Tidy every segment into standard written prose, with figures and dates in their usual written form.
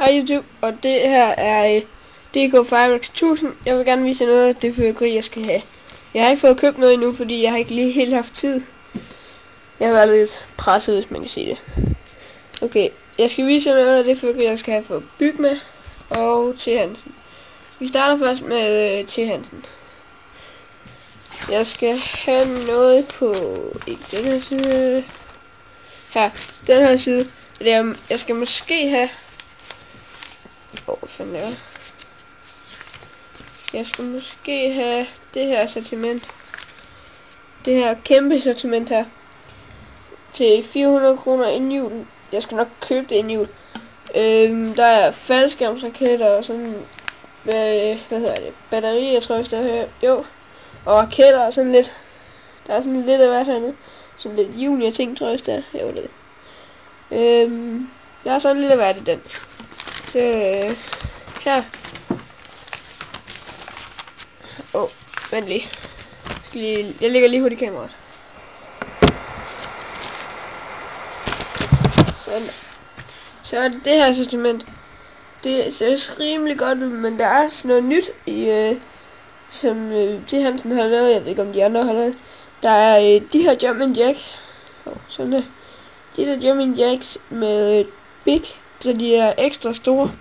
Hej YouTube, og det her er DK Fireworks 1000. Jeg vil gerne vise jer noget af det fyrværkeri, jeg skal have. Jeg har ikke fået købt noget endnu, fordi jeg har ikke lige helt haft tid. Jeg har været lidt presset, hvis man kan sige det. Okay, jeg skal vise jer noget af det fyrværkeri, jeg skal have for Bygma og T. Hansen. Vi starter først med T. Hansen. Jeg skal have noget på ikke den her side. Her, den her side. Jeg skal måske have hvad fanden er det? Jeg skal måske have det her sortiment. Det her kæmpe sortiment her. Til 400 kroner inden jul. Jeg skal nok købe det inden jul. Der er faldskærmsraketter og sådan. Hvad hedder det? Batterier, tror jeg, der her. Jo. Og raketter og sådan lidt. Der er sådan lidt af hvert hernede. Sådan lidt junior ting, tror jeg, der. Jo, det er det. Der er sådan lidt af hvert i den. Så her. Vent lige. Jeg lægger lige hurtigt kameraet. Sådan. Så er det her sortiment. Det ser rimelig godt ud, men der er sådan noget nyt i som T. Hansen har lavet. Jeg ved ikke om de andre har lavet. Der er de her Jumping Jacks. Sådan der. De der Jumping Jacks med big, så de er ekstra store.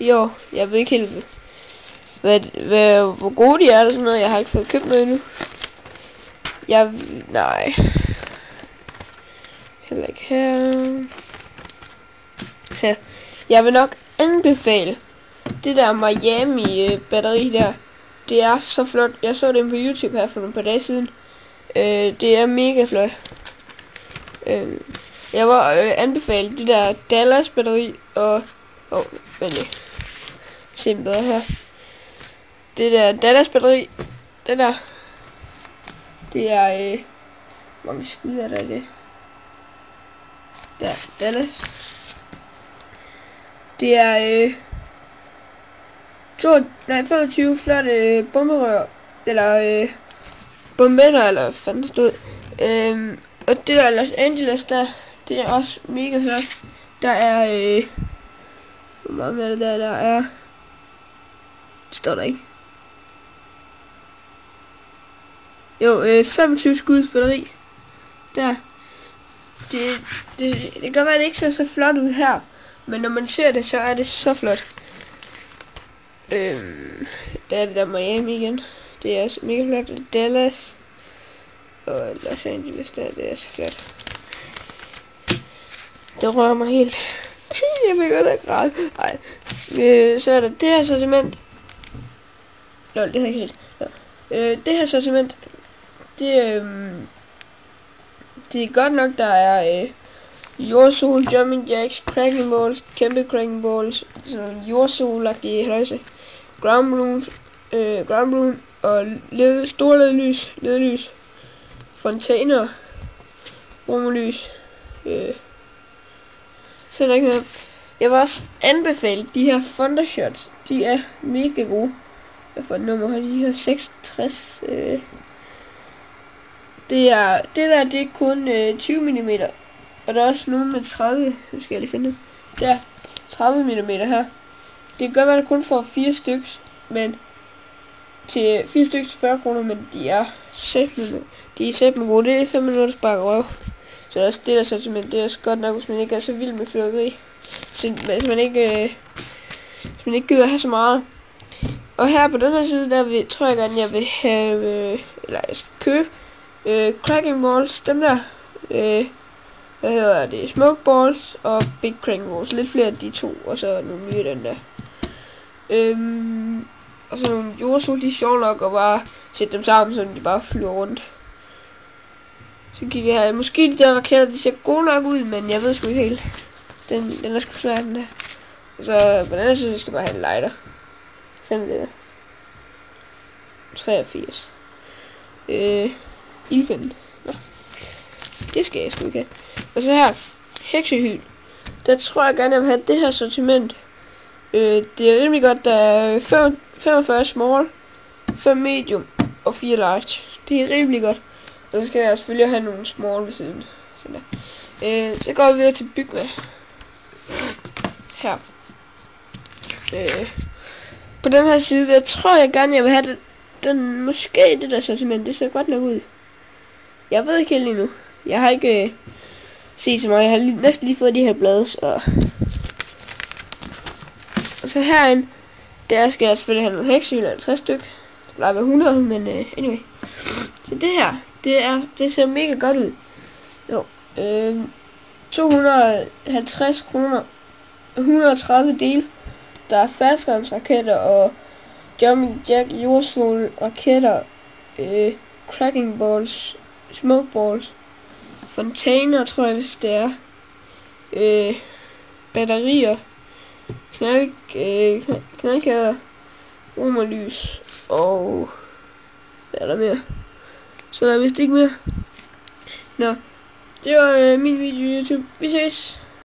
Jo, jeg ved ikke helt hvor gode de er og sådan noget. Jeg har ikke fået købt noget endnu. Nej. Heller ikke her. Jeg vil nok anbefale det der Miami batteri der. Det er så flot. Jeg så det på YouTube her for nogle par dage siden. Det er mega flot. Jeg vil anbefale det der Dallas batteri og vent lige. Se bedre her. Det der Dallas batteri, det der, det er hvor mange skud er der i det? Der, Dallas. Det er 25 flotte bomberør, eller bombetter, eller hvad fanden det stod. Og det der Los Angeles der, det er også mega flot. Der er hvor mange er det der er? Det står der ikke. Jo, 25 skuds batteri. Der. Det kan godt være, at det ikke ser så flot ud her. Men når man ser det, så er det så flot. Der er det der Miami igen. Det er også mega flot. Dallas. Og Los Angeles der, det er så flot. Det rører mig helt. Jeg vil godt have græd. Nej. Så er der det her sortiment. Lol, det har ikke helt. Det her sortiment. Det er godt nok, der er jordsol, jumping jacks, cracking balls, kæmpe cracking balls, sådan jordsolagtige halløjse, ground balloon og store ledlys, fontæner, bromolys. Så er der ikke noget. Jeg vil også anbefale de her Thundershots. De er mega gode. Jeg får et nummer her, de her 66. Det er kun 20 mm. Og der er også nogle med 30. Nu skal jeg lige finde dem. Der er 30 mm her. Det kan godt være, der kun får 4 stykker. Men til 4 stykker til 40 kroner. Men de er sæt med gode. Det er 5 minutter spark røv. Så også det der sortiment. Det er også godt nok, hvis man ikke er så vild med fyrværkeri. Hvis man ikke gider have så meget. Og her på den her side, der tror jeg gerne, jeg vil have, eller jeg skal købe, cracking balls, dem der, hvad hedder det, smoke balls og big cracking balls, lidt flere af de to, og så nogle nye den der. Og så nogle jordsol, de er sjove nok, og bare sætte dem sammen, så de bare flyver rundt. Så kigger jeg her, måske de der raketter, de ser gode nok ud, men jeg ved sgu ikke helt. Den er sgu svær, den der. Og så på den anden side, skal jeg bare have en lighter. Find det der. 83. Ildpind. Nå. Det skal jeg sgu ikke have. Og så her. Heksehyl. Der tror jeg gerne, jeg vil have det her sortiment. Det er rimelig godt. Der er 45 small, 5 medium og 4 large. Det er rimelig godt. Og så skal jeg selvfølgelig have nogle small ved siden. Sådan der. Så går vi videre til Bygma. Her. På den her side, der tror jeg gerne, jeg vil have det. Den måske det der sortiment, det ser godt nok ud. Jeg ved ikke helt lige nu. Jeg har ikke set så meget. Jeg har næsten lige fået de her blade, og så herinde, der skal jeg selvfølgelig have nogle heksehyld, 50 styk. Det plejer at være 100, men anyway. Så det her, det ser mega godt ud. Jo, 250 kroner, 130 dele. Der er faldskærmsraketter og jumping jack, jordsvål, raketter, cracking balls, smoke balls, fontæner, tror jeg, hvis det er, batterier, knaldkæder, romerlys, og hvad er der mere? Så der er vist ikke mere. Nå, det var min video, YouTube. Vi ses!